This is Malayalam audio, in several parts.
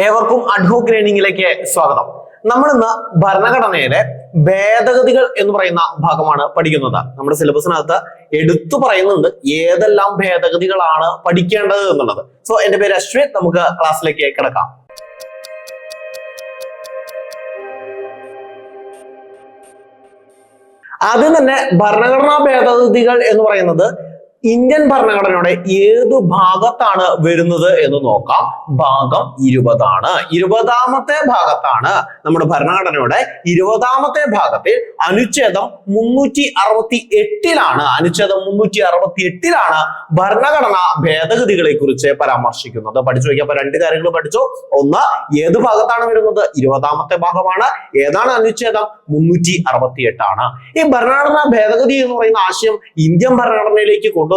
ഏവർക്കും അഡ്ഹോക് ലേണിംഗിലേക്ക് സ്വാഗതം. നമ്മൾ ഇന്ന് ഭരണഘടനയിലെ ഭേദഗതികൾ എന്ന് പറയുന്ന ഭാഗമാണ് പഠിക്കുന്നത്. നമ്മുടെ സിലബസിനകത്ത് എടുത്തു പറയുന്നുണ്ട് ഏതെല്ലാം ഭേദഗതികളാണ് പഠിക്കേണ്ടത് എന്നുള്ളത്. സോ എന്റെ പേര് അശ്വിൻ, നമുക്ക് ക്ലാസ്സിലേക്ക് കിടക്കാം. ആദ്യം തന്നെ ഭരണഘടനാ ഭേദഗതികൾ എന്ന് പറയുന്നത് ഇന്ത്യൻ ഭരണഘടനയുടെ ഏത് ഭാഗത്താണ് വരുന്നത് എന്ന് നോക്കാം. ഭാഗം 20 ആണ്. 20ാമത്തെ ഭാഗത്താണ് നമ്മുടെ ഭരണഘടനയുടെ 20ാമത്തെ ഭാഗത്തിൽ അനുച്ഛേദം 368ലാണ് അനുച്ഛേദം 368ലാണ് ഭരണഘടനാ ഭേദഗതികളെ കുറിച്ച് പരാമർശിക്കുന്നത്. പഠിച്ചു വയ്ക്കുക. അപ്പൊ രണ്ട് കാര്യങ്ങൾ പഠിച്ചു. ഒന്ന്, ഏത് ഭാഗത്താണ് വരുന്നത്? 20ാമത്തെ ഭാഗമാണ്. ഏതാണ് അനുച്ഛേദം? 368 ആണ്. ഈ ഭരണഘടനാ ഭേദഗതി എന്ന് പറയുന്ന ആശയം ഇന്ത്യൻ ഭരണഘടനയിലേക്ക് കൊണ്ടുവന്നത്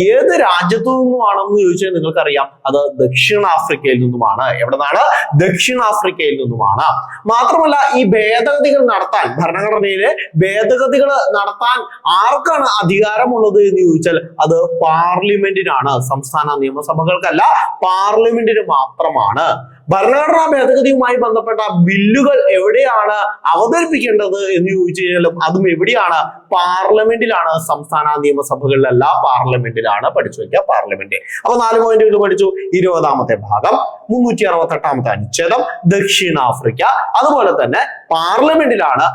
ഏത് രാജ്യത്തു നിന്നുമാണെന്ന് ചോദിച്ചാൽ നിങ്ങൾക്കറിയാം, അത് ദക്ഷിണാഫ്രിക്കയിൽ നിന്നുമാണ്. എവിടെ നിന്നാണ്? ദക്ഷിണാഫ്രിക്കയിൽ നിന്നുമാണ്. മാത്രമല്ല, ഈ ഭേദഗതികൾ നടത്താൻ, ഭരണഘടനയിലെ ഭേദഗതികൾ നടത്താൻ ആർക്കാണ് അധികാരമുള്ളത് എന്ന് ചോദിച്ചാൽ അത് പാർലമെന്റിനാണ്. സംസ്ഥാന നിയമസഭകൾക്കല്ല, പാർലമെന്റിന് മാത്രമാണ്. ഭരണഘടനാ ഭേദഗതിയുമായി ബന്ധപ്പെട്ട ബില്ലുകൾ എവിടെയാണ് അവതരിപ്പിക്കേണ്ടത് എന്ന് ചോദിച്ചു കഴിഞ്ഞാലും അതും എവിടെയാണ്? പാർലമെന്റിലാണ്. സംസ്ഥാന നിയമസഭകളിലല്ല, പാർലമെന്റിലാണ്. പഠിച്ചു വയ്ക്കുക, പാർലമെന്റ്. അപ്പൊ 4 പോയിന്റുകൾ പഠിച്ചു. 20ാമത്തെ ഭാഗം, 368ാമത്തെ അനുച്ഛേദം, ദക്ഷിണാഫ്രിക്ക. അതുപോലെ തന്നെ പാർലമെന്റിലാണ്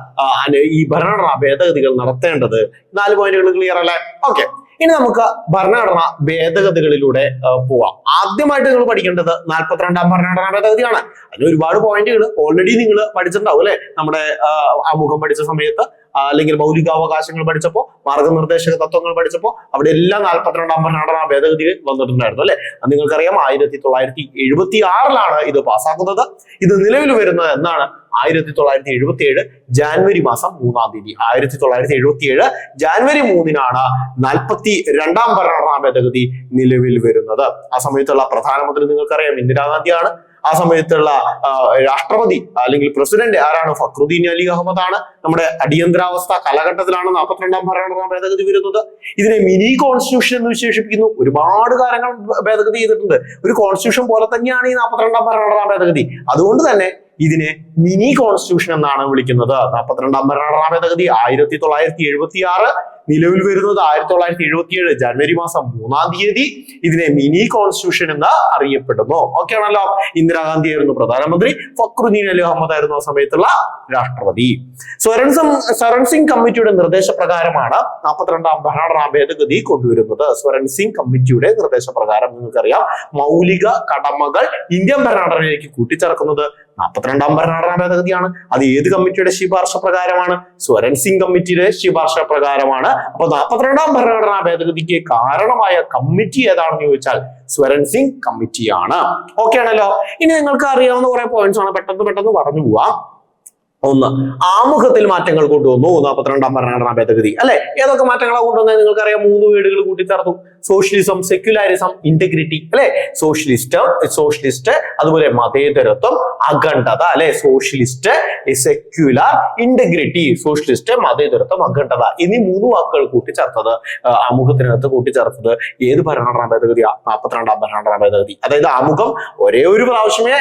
ഈ ഭരണഘടനാ ഭേദഗതികൾ നടത്തേണ്ടത്. 4 പോയിന്റുകൾ ക്ലിയർ അല്ലേ? ഓക്കെ. ഇനി നമുക്ക് ഭരണഘടനാ ഭേദഗതികളിലൂടെ പോവാം. ആദ്യമായിട്ട് നിങ്ങൾ പഠിക്കേണ്ടത് 42ാം ഭരണഘടനാ ഭേദഗതിയാണ്. അതിന് ഒരുപാട് പോയിന്റുകൾ ഓൾറെഡി നിങ്ങൾ പഠിച്ചിട്ടുണ്ടാവും അല്ലെ? നമ്മുടെ ആമുഖം പഠിച്ച സമയത്ത്, അല്ലെങ്കിൽ മൗലികാവകാശങ്ങൾ പഠിച്ചപ്പോ, മാർഗനിർദ്ദേശക തത്വങ്ങൾ പഠിച്ചപ്പോ അവിടെ എല്ലാം 42ാം ഭരണഘടനാ ഭേദഗതി വന്നിട്ടുണ്ടായിരുന്നു അല്ലെ? നിങ്ങൾക്കറിയാം, 1976ലാണ് ഇത് പാസ്സാക്കുന്നത്. ഇത് നിലവിൽ വരുന്നത് എന്നാണ്? 1977 ജാനുവരി മാസം 3-ാം തീയതി. 1977 ജാനുവരി 3-നാണ് 42ാം ഭരണഘടനാ ഭേദഗതി നിലവിൽ വരുന്നത്. ആ സമയത്തുള്ള പ്രധാനമന്ത്രി നിങ്ങൾക്കറിയാം ഇന്ദിരാഗാന്ധിയാണ്. ആ സമയത്തുള്ള രാഷ്ട്രപതി അല്ലെങ്കിൽ പ്രസിഡന്റ് ആരാണ്? ഫക്രുദ്ദീൻ അലി അഹമ്മദ് ആണ്. നമ്മുടെ അടിയന്തരാവസ്ഥ കാലഘട്ടത്തിലാണ് 42ാം ഭരണഘടനാ ഭേദഗതി വരുന്നത്. ഇതിനെ മിനി കോൺസ്റ്റിറ്റ്യൂഷൻ എന്ന് വിശേഷിപ്പിക്കുന്നു. ഒരുപാട് കാര്യങ്ങൾ ഭേദഗതി ചെയ്തിട്ടുണ്ട്. ഒരു കോൺസ്റ്റിറ്റ്യൂഷൻ പോലെ തന്നെയാണ് ഈ 42ാം ഭരണഘടനാ ഭേദഗതി. അതുകൊണ്ട് തന്നെ ഇതിനെ മിനി കോൺസ്റ്റിറ്റ്യൂഷൻ എന്നാണ് വിളിക്കുന്നത്. 42ാം ഭരണഘടനാ ഭേദഗതി 1976, നിലവിൽ വരുന്നത് 1977 ജനുവരി മാസം 3-ാം തീയതി. ഇതിനെ മിനി കോൺസ്റ്റിറ്റ്യൂഷൻ എന്ന് അറിയപ്പെടുന്നു. ഓക്കെ ആണല്ലോ? ഇന്ദിരാഗാന്ധി ആയിരുന്നു പ്രധാനമന്ത്രി, ഫക്രുദ്ദീൻ അലി അഹമ്മദ് ആയിരുന്നു ആ സമയത്തുള്ള രാഷ്ട്രപതി. സ്വരൺ സിംഗ് കമ്മിറ്റിയുടെ നിർദ്ദേശപ്രകാരമാണ് 42ാം ഭരണഘടനാ ഭേദഗതി കൊണ്ടുവരുന്നത്. സ്വരൺ സിംഗ് കമ്മിറ്റിയുടെ നിർദ്ദേശപ്രകാരം നിങ്ങൾക്കറിയാം, മൗലിക കടമകൾ ഇന്ത്യൻ ഭരണഘടനയിലേക്ക് കൂട്ടിച്ചേർക്കുന്നത് 42ാം ഭരണഘടനാ ഭേദഗതിയാണ്. അത് ഏത് കമ്മിറ്റിയുടെ ശുപാർശ പ്രകാരമാണ്? സ്വരൺ സിംഗ് കമ്മിറ്റിയുടെ ശുപാർശ പ്രകാരമാണ്. അപ്പൊ 42ാം ഭരണഘടനാ ഭേദഗതിക്ക് കാരണമായ കമ്മിറ്റി ഏതാണെന്ന് ചോദിച്ചാൽ സ്വരൺ സിംഗ് കമ്മിറ്റിയാണ്. ഓക്കെ ആണല്ലോ? ഇനി നിങ്ങൾക്ക് അറിയാവുന്ന കുറെ പോയിന്റ്സ് ആണ്, പെട്ടെന്ന് പറഞ്ഞു പോവാം. ഒന്ന്, ആമുഖത്തിൽ മാറ്റങ്ങൾ കൊണ്ടുവന്നു 42ാം ഭരണഘടനാ ഭേദഗതി അല്ലെ? ഏതൊക്കെ മാറ്റങ്ങളാണ് കൊണ്ടുവന്നത് നിങ്ങൾക്കറിയാം. 3 വേർഡുകൾ കൂട്ടിച്ചേർത്തു. സോഷ്യലിസം, സെക്യുലറിസം, ഇന്റഗ്രിറ്റി അല്ലെ? സോഷ്യലിസ്റ്റ്, അതുപോലെ മതേതരത്വം, അഖണ്ഡത അല്ലെ? Socialist, secular, integrity. സോഷ്യലിസ്റ്റ്, മതേതരത്വം, അഖണ്ഡത എന്നീ 3 വാക്കുകൾ കൂട്ടിച്ചേർത്തത്, ആമുഖത്തിനകത്ത് കൂട്ടിച്ചേർത്തത് ഏത് ഭരണഘടനാ ഭേദഗതിയാ? 42ാം ഭരണഘടനാ ഭേദഗതി. അതായത് ആമുഖം ഒരേ ഒരു പ്രാവശ്യമേ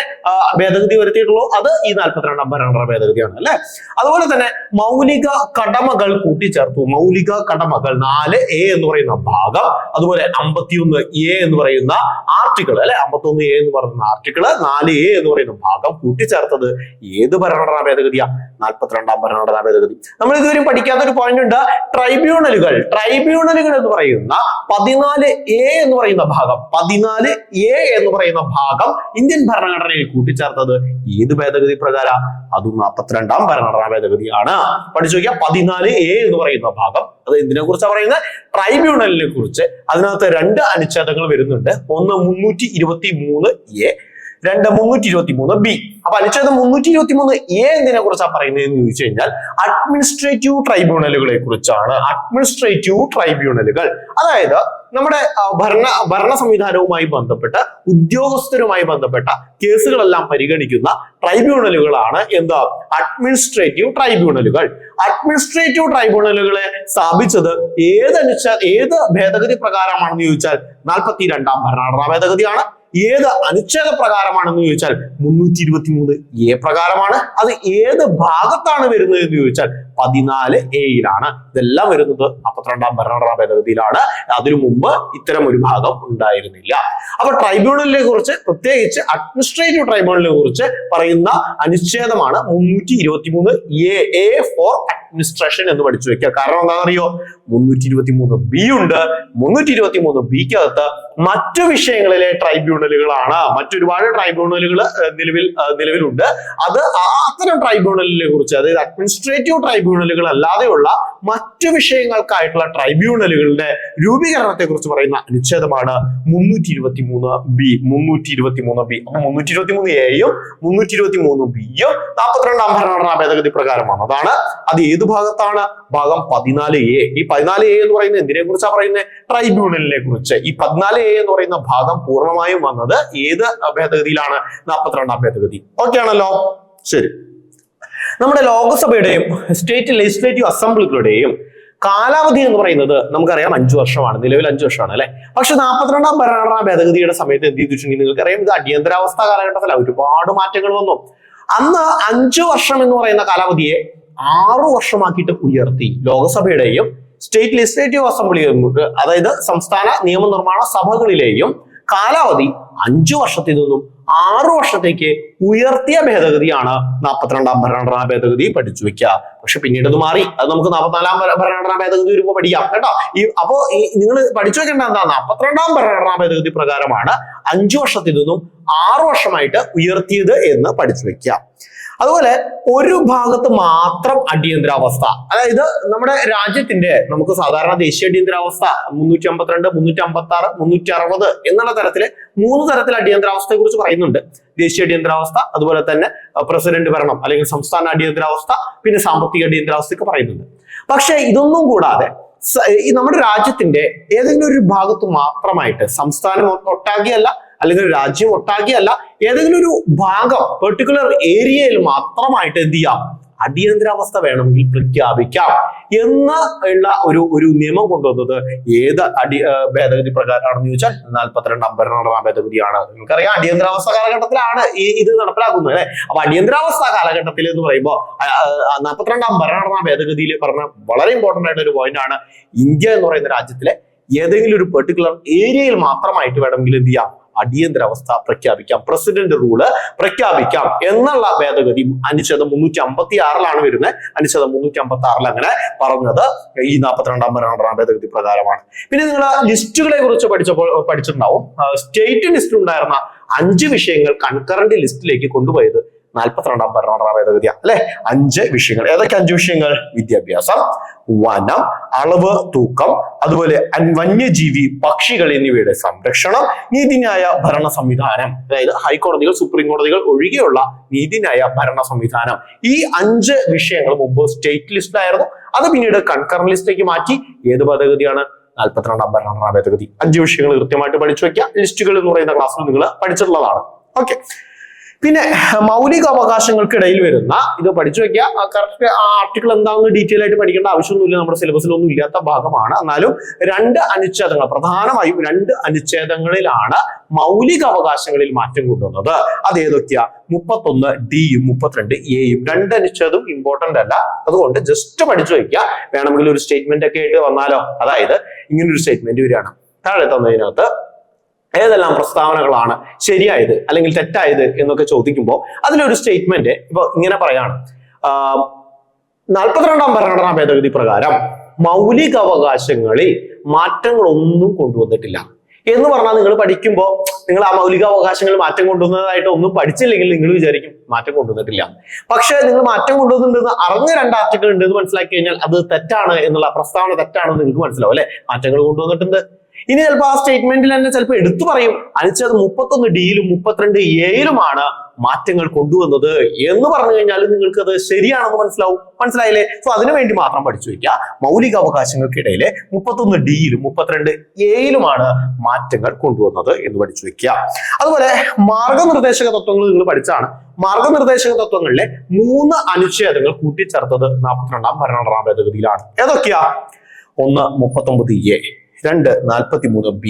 ഭേദഗതി വരുത്തിയിട്ടുള്ളൂ. അത് ഈ 42ാം ഭരണഘടനാ ഭേദഗതിയാണ് അല്ലെ? അതുപോലെ തന്നെ മൗലിക കടമകൾ കൂട്ടിച്ചേർത്തു. മൗലിക കടമകൾ 4A എന്ന് പറയുന്ന ഭാഗം, അതുപോലെ 51A എന്ന് പറയുന്ന ആർട്ടിക്കിൾ അല്ലെ? 51A എന്ന് പറയുന്ന ആർട്ടിക്കിൾ, 4A എന്ന് പറയുന്ന ഭാഗം കൂട്ടിച്ചേർത്തത് ഏത് ഭരണഘടനാ ഭേദഗതിയാ? 42ാം ഭരണഘടനാ ഭേദഗതി. നമ്മൾ ഇതുവരെ പഠിക്കാത്ത ഒരു പോയിന്റ് ഉണ്ട്, ട്രൈബ്യൂണലുകൾ. ട്രൈബ്യൂണലുകൾ എന്ന് പറയുന്ന 14A എന്ന് പറയുന്ന ഭാഗം, 14A എന്ന് പറയുന്ന ഭാഗം ഇന്ത്യൻ ഭരണഘടനയിൽ കൂട്ടിച്ചേർത്തത് ഏത് ഭേദഗതി പ്രകാരം? അതും 42ാം ഭരണഘടനാ ഭേദഗതിയാണ്. പഠിച്ചു നോക്കിയാൽ 14A എന്ന് പറയുന്ന ഭാഗം, അത് എന്തിനെ കുറിച്ചാണ് പറയുന്നത്? ട്രൈബ്യൂണലിനെ കുറിച്ച്. അതിനകത്ത് 2 അനുച്ഛേദങ്ങൾ വരുന്നുണ്ട്. ഒന്ന് 323A, 2 323B. അപ്പൊ അനുച്ഛേദം 323A എന്തിനെ കുറിച്ചാണ് പറയുന്നത് എന്ന് ചോദിച്ചു കഴിഞ്ഞാൽ അഡ്മിനിസ്ട്രേറ്റീവ് ട്രൈബ്യൂണലുകളെ കുറിച്ചാണ്. അഡ്മിനിസ്ട്രേറ്റീവ് ട്രൈബ്യൂണലുകൾ അതായത് നമ്മുടെ ഭരണ സംവിധാനവുമായി ബന്ധപ്പെട്ട, ഉദ്യോഗസ്ഥരുമായി ബന്ധപ്പെട്ട കേസുകളെല്ലാം പരിഗണിക്കുന്ന ട്രൈബ്യൂണലുകളാണ് എന്താ? അഡ്മിനിസ്ട്രേറ്റീവ് ട്രൈബ്യൂണലുകൾ. അഡ്മിനിസ്ട്രേറ്റീവ് ട്രൈബ്യൂണലുകളെ സ്ഥാപിച്ചത് ഏത് ഭേദഗതി പ്രകാരമാണെന്ന് ചോദിച്ചാൽ 42ാം ഭരണഘടനാ ഭേദഗതിയാണ്. ഏത് അനുച്ഛേദ പ്രകാരമാണെന്ന് ചോദിച്ചാൽ 323A പ്രകാരമാണ്. അത് ഏത് ഭാഗത്താണ് വരുന്നത് എന്ന് ചോദിച്ചാൽ 14A ഇതെല്ലാം വരുന്നത് 42ാം ഭരണഘടനാ ഭേദഗതിയിലാണ്. അതിനു മുമ്പ് ഇത്തരം ഒരു ഭാഗം ഉണ്ടായിരുന്നില്ല. അപ്പൊ ട്രൈബ്യൂണലിനെ കുറിച്ച്, പ്രത്യേകിച്ച് അഡ്മിനിസ്ട്രേറ്റീവ് ട്രൈബ്യൂണലിനെ കുറിച്ച് പറയുന്ന അനുച്ഛേദമാണ് 323A ഫോർ അഡ്മിനിസ്ട്രേഷൻ എന്ന് പഠിച്ചു വെക്കുക. കാരണം എന്താണെന്നറിയോ, 323B ഉണ്ട്. 323Bക്കകത്ത് മറ്റു വിഷയങ്ങളിലെ ട്രൈബ്യൂണലുകളാണ്. മറ്റൊരുപാട് ട്രൈബ്യൂണലുകൾ നിലവിലുണ്ട്. അത് അത്തരം ട്രൈബ്യൂണലിനെ കുറിച്ച്, അതായത് അഡ്മിനിസ്ട്രേറ്റീവ് ട്രൈബ്യൂണലുകൾ അല്ലാതെയുള്ള മറ്റു വിഷയങ്ങൾക്കായിട്ടുള്ള ട്രൈബ്യൂണലുകളുടെ രൂപീകരണത്തെ കുറിച്ച് പറയുന്ന അനുച്ഛേദമാണ് 323B. 323B. അപ്പൊ 323Aയും 323Bയും 42ാം ഭരണഘടനാ ഭേദഗതി പ്രകാരമാണ്. അത് ഏത് ഭാഗത്താണ്? ഭാഗം 14A. ഈ 14A എന്ന് പറയുന്നത് എന്തിനെ കുറിച്ചാണ് പറയുന്നത്? ട്രൈബ്യൂണലിനെ കുറിച്ച്. ഈ 14A എന്ന് പറയുന്ന ഭാഗം പൂർണ്ണമായും വന്നത് ഏത് ഭേദഗതിയിലാണ്? 42ാം ഭേദഗതി. ഓക്കെ ആണല്ലോ? ശരി. നമ്മുടെ ലോകസഭയുടെയും സ്റ്റേറ്റ് ലെജിസ്ലേറ്റീവ് അസംബ്ലികളുടെയും കാലാവധി എന്ന് പറയുന്നത് നമുക്കറിയാം 5 വർഷമാണ്. നിലവിൽ 5 വർഷമാണ് അല്ലെ. പക്ഷെ 42ാം ഭരണഘടനാ ഭേദഗതിയുടെ സമയത്ത് എന്ത് ചെയ്തിട്ടുണ്ടെങ്കിൽ നിങ്ങൾക്കറിയാം, ഇത് അടിയന്തരാവസ്ഥ കാലഘട്ടത്തിലാണ്. ഒരുപാട് മാറ്റങ്ങൾ വന്നു. അന്ന് 5 വർഷം എന്ന് പറയുന്ന കാലാവധിയെ 6 വർഷമാക്കിയിട്ട് ഉയർത്തി. ലോകസഭയുടെയും സ്റ്റേറ്റ് ലെജിസ്ലേറ്റീവ് അസംബ്ലിയും, അതായത് സംസ്ഥാന നിയമനിർമ്മാണ സഭകളിലെയും കാലാവധി 5 വർഷത്തിൽ നിന്നും 6 വർഷത്തേക്ക് ഉയർത്തിയ ഭേദഗതിയാണ് 42ാം ഭരണഘടനാ ഭേദഗതി. പഠിച്ചു വെക്കുക. പക്ഷെ പിന്നീട് അത് മാറി. അത് നമുക്ക് 44ാം ഭരണഘടനാ ഭേദഗതി വരുമ്പോൾ പഠിക്കാം കേട്ടോ. അപ്പോ നിങ്ങൾ പഠിച്ചു വെക്കേണ്ട എന്താ, 42ാം ഭരണഘടനാ ഭേദഗതി പ്രകാരമാണ് 5 വർഷത്തിൽ നിന്നും 6 വർഷമായിട്ട് ഉയർത്തിയത് എന്ന് പഠിച്ചു വെക്കുക. അതുപോലെ ഒരു ഭാഗത്ത് മാത്രം അടിയന്തരാവസ്ഥ, അതായത് നമ്മുടെ രാജ്യത്തിന്റെ, നമുക്ക് സാധാരണ ദേശീയ അടിയന്തരാവസ്ഥ 352, 356, 360 എന്നുള്ള തരത്തില് 3 തരത്തിൽ അടിയന്തരാവസ്ഥയെ കുറിച്ച് പറയുന്നുണ്ട്. ദേശീയ അടിയന്തരാവസ്ഥ, അതുപോലെ തന്നെ പ്രസിഡന്റ് ഭരണം അല്ലെങ്കിൽ സംസ്ഥാന അടിയന്തരാവസ്ഥ, പിന്നെ സാമ്പത്തിക അടിയന്തരാവസ്ഥയൊക്കെ പറയുന്നുണ്ട്. പക്ഷെ ഇതൊന്നും കൂടാതെ ഈ നമ്മുടെ രാജ്യത്തിന്റെ ഏതെങ്കിലും ഒരു ഭാഗത്ത് മാത്രമായിട്ട്, സംസ്ഥാനം ഒട്ടാകെയല്ല അല്ലെങ്കിൽ രാജ്യം ഒട്ടാകെയല്ല, ഏതെങ്കിലും ഒരു ഭാഗം, പെർട്ടിക്കുലർ ഏരിയയിൽ മാത്രമായിട്ട് എന്ത് ചെയ്യാം, അടിയന്തരാവസ്ഥ വേണമെങ്കിൽ പ്രഖ്യാപിക്കാം എന്ന് ഉള്ള ഒരു നിയമം കൊണ്ടുവന്നത് ഏത് ഭേദഗതി പ്രകാരമാണെന്ന് ചോദിച്ചാൽ 42ാം ഭരണഘടനാ ഭേദഗതിയാണ്. നിങ്ങൾക്കറിയാം, അടിയന്തരാവസ്ഥ കാലഘട്ടത്തിലാണ് ഇത് നടപ്പിലാക്കുന്നത് അല്ലെ. അപ്പൊ അടിയന്തരാവസ്ഥ കാലഘട്ടത്തിൽ എന്ന് പറയുമ്പോൾ 42ാം ഭരണഘടനാ ഭേദഗതിയിൽ പറഞ്ഞ വളരെ ഇമ്പോർട്ടന്റ് ആയിട്ട് ഒരു പോയിന്റ് ആണ്, ഇന്ത്യ എന്ന് പറയുന്ന രാജ്യത്തിലെ ഏതെങ്കിലും ഒരു പെർട്ടിക്കുലർ ഏരിയയിൽ മാത്രമായിട്ട് വേണമെങ്കിൽ എന്ത് ചെയ്യാം, അടിയന്തരാവസ്ഥ പ്രഖ്യാപിക്കാം, പ്രസിഡന്റ് റൂള് പ്രഖ്യാപിക്കാം എന്നുള്ള ഭേദഗതി അനുച്ഛേദം 356 വരുന്നത്. അനുച്ഛേദം 356 അങ്ങനെ പറഞ്ഞത് ഈ 42ാം ഭരണഘടനാ ഭേദഗതി പ്രകാരമാണ്. പിന്നെ നിങ്ങൾ ലിസ്റ്റുകളെ കുറിച്ച് പഠിച്ചിട്ടുണ്ടാവും. സ്റ്റേറ്റ് ലിസ്റ്റ് ഉണ്ടായിരുന്ന 5 വിഷയങ്ങൾ കൺകറന്റ് ലിസ്റ്റിലേക്ക് കൊണ്ടുപോയത് 42ാം ഭരണഘടനാ ഭേദഗതിയാണ് അല്ലെ. 5 വിഷയങ്ങൾ. ഏതൊക്കെ 5 വിഷയങ്ങൾ? വിദ്യാഭ്യാസം, വനം, അളവ് തൂക്കം, അതുപോലെ വന്യജീവി, പക്ഷികൾ എന്നിവയുടെ സംരക്ഷണം, നീതിന്യായ ഭരണ സംവിധാനം, അതായത് ഹൈക്കോടതികൾ, സുപ്രീം കോടതികൾ ഒഴികെയുള്ള നീതിന്യായ ഭരണ സംവിധാനം. ഈ 5 വിഷയങ്ങൾ മുമ്പ് സ്റ്റേറ്റ് ലിസ്റ്റിലായിരുന്നു. അത് പിന്നീട് കൺകറന്റ് ലിസ്റ്റിലേക്ക് മാറ്റി. ഏത് ഭേദഗതിയാണ്? 42ാം ഭരണഘടനാ ഭേദഗതി. 5 വിഷയങ്ങൾ കൃത്യമായിട്ട് പഠിച്ചു വെക്കുക. ലിസ്റ്റുകൾ എന്ന് പറയുന്ന ക്ലാസ്സിൽ നിങ്ങൾ പഠിച്ചിട്ടുള്ളതാണ്. ഓക്കെ. പിന്നെ മൗലിക അവകാശങ്ങൾക്കിടയിൽ വരുന്ന, ഇത് പഠിച്ചു വെക്കുക. കറക്റ്റ് ആ ആർട്ടിക്കിൾ എന്താണെന്ന് ഡീറ്റെയിൽ ആയിട്ട് പഠിക്കേണ്ട ആവശ്യമൊന്നുമില്ല, നമ്മുടെ സിലബസിലൊന്നും ഇല്ലാത്ത ഭാഗമാണ്. എന്നാലും 2 അനുച്ഛേദങ്ങൾ, പ്രധാനമായും 2 അനുച്ഛേദങ്ങളിലാണ് മൗലിക അവകാശങ്ങളിൽ മാറ്റം കൊണ്ടുവന്നത്. അത് ഏതൊക്കെയാ? 31Dയും 32Aയും. 2 അനുച്ഛേദം ഇമ്പോർട്ടന്റ് അല്ല, അതുകൊണ്ട് ജസ്റ്റ് പഠിച്ചു വെക്കുക. വേണമെങ്കിൽ ഒരു സ്റ്റേറ്റ്മെന്റ് ഒക്കെ ആയിട്ട് വന്നാലോ, അതായത് ഇങ്ങനൊരു സ്റ്റേറ്റ്മെന്റ് വരികയാണ്, താഴെ തന്നതിനകത്ത് ഏതെല്ലാം പ്രസ്താവനകളാണ് ശരിയായത് അല്ലെങ്കിൽ തെറ്റായത് എന്നൊക്കെ ചോദിക്കുമ്പോൾ അതിലൊരു സ്റ്റേറ്റ്മെന്റ് ഇപ്പൊ ഇങ്ങനെ പറയാണ്, 42ാം ഭരണഘടനാ ഭേദഗതി പ്രകാരം മൗലിക അവകാശങ്ങളിൽ മാറ്റങ്ങളൊന്നും കൊണ്ടുവന്നിട്ടില്ല എന്ന് പറഞ്ഞാൽ, നിങ്ങൾ പഠിക്കുമ്പോൾ നിങ്ങൾ ആ മൗലിക അവകാശങ്ങൾ മാറ്റം കൊണ്ടുവന്നതായിട്ട് ഒന്നും പഠിച്ചില്ലെങ്കിൽ നിങ്ങൾ വിചാരിക്കും മാറ്റം കൊണ്ടുവന്നിട്ടില്ല. പക്ഷെ നിങ്ങൾ മാറ്റം കൊണ്ടുവന്നിട്ടുണ്ടെന്ന് അറിഞ്ഞ 2 ആർട്ടിക്കിൾ ഉണ്ട് എന്ന് മനസ്സിലാക്കി കഴിഞ്ഞാൽ അത് തെറ്റാണ് എന്നുള്ള, പ്രസ്താവന തെറ്റാണെന്ന് നിങ്ങൾക്ക് മനസ്സിലാവും അല്ലെ. മാറ്റങ്ങൾ കൊണ്ടുവന്നിട്ടുണ്ട്. ഇനി ചിലപ്പോൾ ആ സ്റ്റേറ്റ്മെന്റിൽ തന്നെ ചിലപ്പോൾ എടുത്തു പറയും അനുച്ഛേദം 31Dയിലും 32Aയിലുമാണ് മാറ്റങ്ങൾ കൊണ്ടുവന്നത് എന്ന് പറഞ്ഞു കഴിഞ്ഞാൽ നിങ്ങൾക്ക് അത് ശരിയാണെന്ന് മനസ്സിലായില്ലേ. സോ അതിനുവേണ്ടി മാത്രം പഠിച്ചു വെക്കുക. മൗലിക അവകാശങ്ങൾക്കിടയിലെ 31Dയിലും 32Aയിലുമാണ് മാറ്റങ്ങൾ കൊണ്ടുവന്നത് എന്ന് പഠിച്ചു വെക്കുക. അതുപോലെ മാർഗനിർദ്ദേശക തത്വങ്ങൾ നിങ്ങൾ പഠിച്ചാണ്. മാർഗനിർദ്ദേശക തത്വങ്ങളിലെ 3 അനുച്ഛേദങ്ങൾ കൂട്ടിച്ചേർത്തത് 42ാം ഭരണഘടനാ ഭേദഗതിയിലാണ്. ഏതൊക്കെയാ? 1 39A, 2 43B,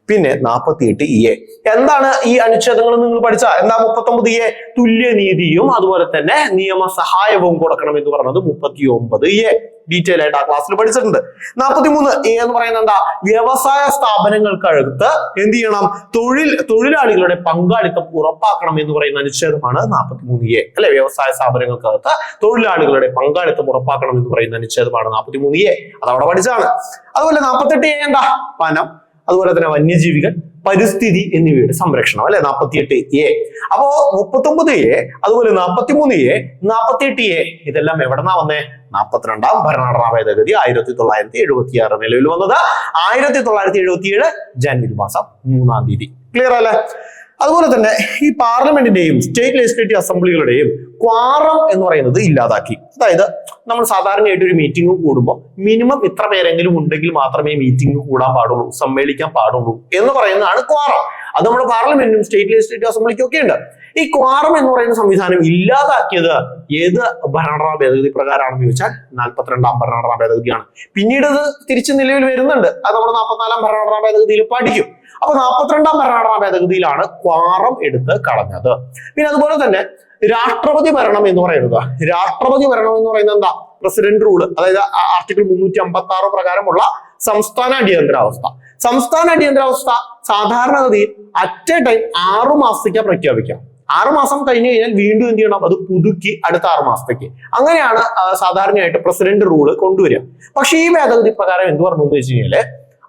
പിന്നെ 48A. എന്താണ് ഈ അനുച്ഛേദങ്ങൾ നിങ്ങൾ പഠിച്ച എന്താ? 39A തുല്യനീതിയും അതുപോലെ തന്നെ നിയമസഹായവും കൊടുക്കണം എന്ന് പറഞ്ഞത് 39A. ഡീറ്റെയിൽ ആയിട്ട് ആ ക്ലാസ്സിൽ പഠിച്ചിട്ടുണ്ട്. 43A എന്ന് പറയുന്നത് എന്താ? വ്യവസായ സ്ഥാപനങ്ങൾക്കടുത്ത് എന്ത് ചെയ്യണം? തൊഴിലാളികളുടെ പങ്കാളിത്തം ഉറപ്പാക്കണം എന്ന് പറയുന്ന അനുച്ഛേദമാണ് 43A അല്ലെ? വ്യവസായ സ്ഥാപനങ്ങൾക്കകത്ത് തൊഴിലാളികളുടെ പങ്കാളിത്തം ഉറപ്പാക്കണം എന്ന് പറയുന്ന അനുച്ഛേദമാണ് 43A. അത് അവിടെ പഠിച്ചാണ്. അതുപോലെ 48A എന്താ? വനം, അതുപോലെ തന്നെ വന്യജീവികൾ, പരിസ്ഥിതി എന്നിവയുടെ സംരക്ഷണം അല്ലെ? 48A. അപ്പോ 39A, അതുപോലെ 43A, 48A ഇതെല്ലാം എവിടെന്നാ വന്നേ? 42ാം ഭരണഘടനാ ഭേദഗതി 1976 നിലവിൽ വന്നത് 1977 ജനുവരി മാസം 3-ാം തീയതി. ക്ലിയർ അല്ലേ? അതുപോലെ തന്നെ ഈ പാർലമെന്റിന്റെയും സ്റ്റേറ്റ് ലെജിസ്ലേറ്റീവ് അസംബ്ലികളുടെയും ക്വാറം എന്ന് പറയുന്നത് ഇല്ലാതാക്കി. അതായത് നമ്മൾ സാധാരണയായിട്ട് ഒരു മീറ്റിംഗ് കൂടുമ്പോൾ മിനിമം ഇത്ര പേരെങ്കിലും ഉണ്ടെങ്കിൽ മാത്രമേ മീറ്റിംഗ് കൂടാൻ പാടുള്ളൂ, സമ്മേളിക്കാൻ പാടുള്ളൂ എന്ന് പറയുന്നതാണ് ക്വാറം. അത് നമ്മുടെ പാർലമെന്റിനും സ്റ്റേറ്റ് ലെജിസ്ലേറ്റീവ് അസംബ്ലിക്കും ഒക്കെ ഉണ്ട്. ഈ ക്വാറം എന്ന് പറയുന്ന സംവിധാനം ഇല്ലാതാക്കിയത് ഏത് ഭരണഘടനാ ഭേദഗതി പ്രകാരമാണെന്ന് ചോദിച്ചാൽ 42ാം ഭരണഘടനാ ഭേദഗതിയാണ്. പിന്നീട് അത് തിരിച്ച് നിലവിൽ വരുന്നുണ്ട്. അത് നമ്മൾ 44ാം ഭരണഘടനാ ഭേദഗതിയിൽ പഠിക്കും. അപ്പൊ 42ാം ഭരണഘടനാ ഭേദഗതിയിലാണ് ക്വാറം എടുത്ത് കളഞ്ഞത്. പിന്നെ അതുപോലെ തന്നെ രാഷ്ട്രപതി ഭരണം എന്ന് പറയുന്നത് എന്താ? പ്രസിഡന്റ് റൂള്, അതായത് ആർട്ടിക്കിൾ 356 പ്രകാരമുള്ള സംസ്ഥാന അടിയന്തരാവസ്ഥ സാധാരണഗതിയിൽ അറ്റ് എ ടൈം 6 മാസത്തേക്ക് പ്രഖ്യാപിക്കാം. 6 മാസം കഴിഞ്ഞു കഴിഞ്ഞാൽ വീണ്ടും എന്ത് ചെയ്യണം? അത് പുതുക്കി അടുത്ത 6 മാസത്തേക്ക്. അങ്ങനെയാണ് സാധാരണയായിട്ട് പ്രസിഡന്റ് റൂള് കൊണ്ടുവരിക. പക്ഷെ ഈ ഭേദഗതി പ്രകാരം എന്ത് പറഞ്ഞു എന്ന് വെച്ച് കഴിഞ്ഞാല്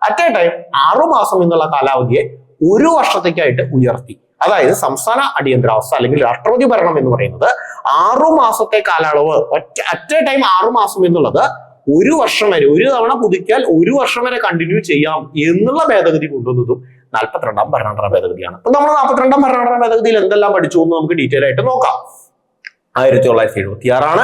അറ്റ് എ ടൈം 6 മാസം എന്നുള്ള കാലാവധിയെ 1 വർഷത്തേക്കായിട്ട് ഉയർത്തി. അതായത് സംസ്ഥാന അടിയന്തരാവസ്ഥ അല്ലെങ്കിൽ രാഷ്ട്രപതി ഭരണം എന്ന് പറയുന്നത് 6 മാസത്തെ കാലയളവ്, അറ്റ് എ ടൈം 6 മാസം എന്നുള്ളത് 1 വർഷം വരെ, ഒരു തവണ പുതുക്കിയാൽ 1 വർഷം വരെ കണ്ടിന്യൂ ചെയ്യാം എന്നുള്ള ഭേദഗതി കൊണ്ടുവന്നതും 42ാം ഭരണഘടനാ ഭേദഗതിയാണ്. അപ്പൊ നമ്മൾ 42ാം ഭരണഘടനാ ഭേദഗതിയിൽ എന്തെല്ലാം പഠിച്ചു എന്ന് നമുക്ക് ഡീറ്റെയിൽ ആയിട്ട് നോക്കാം. 1976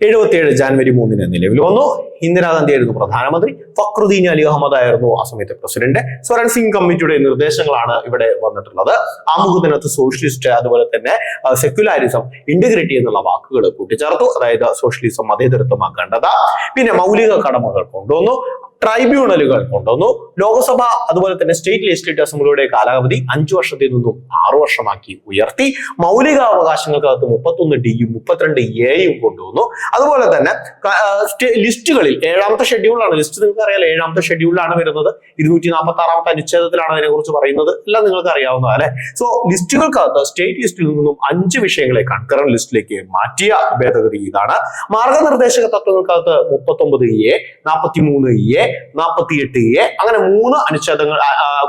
77 ജനുവരി 3 നിലവിൽ വന്നു. ഇന്ദിരാഗാന്ധി ആയിരുന്നു പ്രധാനമന്ത്രി. ഫക്രുദ്ദീൻ അലി അഹമ്മദ് ആയിരുന്നു ആ സമയത്തെ പ്രസിഡന്റ്. സ്വരൺ സിംഗ് കമ്മിറ്റിയുടെ നിർദ്ദേശങ്ങളാണ് ഇവിടെ വന്നിട്ടുള്ളത്. ആമുഖത്തിനകത്ത് സോഷ്യലിസ്റ്റ്, അതുപോലെ തന്നെ സെക്യുലാരിസം, ഇന്റഗ്രിറ്റി എന്നുള്ള വാക്കുകൾ കൂട്ടിച്ചേർത്തു. അതായത് സോഷ്യലിസം, മതേതരത്വം, അഖണ്ഡത, പിന്നെ മൗലിക കടമകൾ കൊണ്ടുവന്നു, ട്രൈബ്യൂണലുകൾ കൊണ്ടുവന്നു, ലോക്സഭ അതുപോലെ തന്നെ സ്റ്റേറ്റ് ലെജിസ്ലേറ്റീവ് അസംബ്ലിയുടെ കാലാവധി 5 വർഷത്തിൽ നിന്നും 6 വർഷമാക്കി ഉയർത്തി. മൗലികാവകാശങ്ങൾക്കകത്ത് 31Dയും 32Aയും കൊണ്ടുവന്നു. അതുപോലെ തന്നെ ലിസ്റ്റുകളിൽ 7ാമത്തെ ഷെഡ്യൂളാണ് ലിസ്റ്റ്, നിങ്ങൾക്ക് അറിയാം 7ാമത്തെ ഷെഡ്യൂളിലാണ് വരുന്നത്. 246ാമത്തെ അനുച്ഛേദത്തിലാണ് അതിനെ കുറിച്ച് പറയുന്നത്. എല്ലാം നിങ്ങൾക്ക് അറിയാവുന്നതാണ് അല്ലെ? സോ ലിസ്റ്റുകൾക്കകത്ത് സ്റ്റേറ്റ് ലിസ്റ്റിൽ നിന്നും 5 വിഷയങ്ങളെ കൺകറന്റ് ലിസ്റ്റിലേക്ക് മാറ്റിയ ഭേദഗതി ഇതാണ്. മാർഗനിർദ്ദേശക തത്വങ്ങൾക്കകത്ത് 39A, 43A, 48A അങ്ങനെ 3 അനുച്ഛേദങ്ങൾ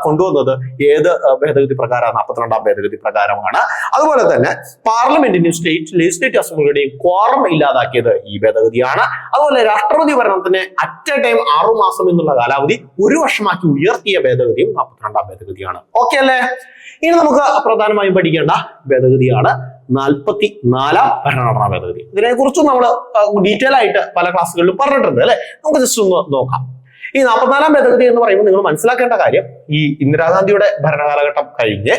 കൊണ്ടുവന്നത് ഏത് ഭേദഗതി പ്രകാരം? 42ാം ഭേദഗതി പ്രകാരമാണ്. അതുപോലെ തന്നെ പാർലമെന്റിന്റെയും സ്റ്റേറ്റ് ലെജിസ്ലേറ്റീവ് അസംബ്ലിയുടെയും ക്വാറം ഇല്ലാതാക്കിയത് ഈ ഭേദഗതിയാണ്. അതുപോലെ രാഷ്ട്രപതി ഭരണത്തിന് അറ്റ് എ ടൈം 6 മാസം എന്നുള്ള കാലാവധി 1 വർഷമാക്കി ഉയർത്തിയ ഭേദഗതിയും 42ാം ഭേദഗതിയാണ്. ഓക്കെ അല്ലേ? ഇനി നമുക്ക് പ്രധാനമായും പഠിക്കേണ്ട ഭേദഗതിയാണ് 44ാം ഭരണഘടനാ ഭേദഗതി. ഇതിനെ കുറിച്ച് നമ്മൾ ഡീറ്റെയിൽ ആയിട്ട് പല ക്ലാസ്സുകളിലും പറഞ്ഞിട്ടുണ്ട് അല്ലെ? നമുക്ക് ജസ്റ്റ് ഒന്ന് നോക്കാം. ഈ 44ാം ഭേദഗതി എന്ന് പറയുമ്പോൾ നിങ്ങൾ മനസ്സിലാക്കേണ്ട കാര്യം, ഈ ഇന്ദിരാഗാന്ധിയുടെ ഭരണകാലഘട്ടം കഴിഞ്ഞ്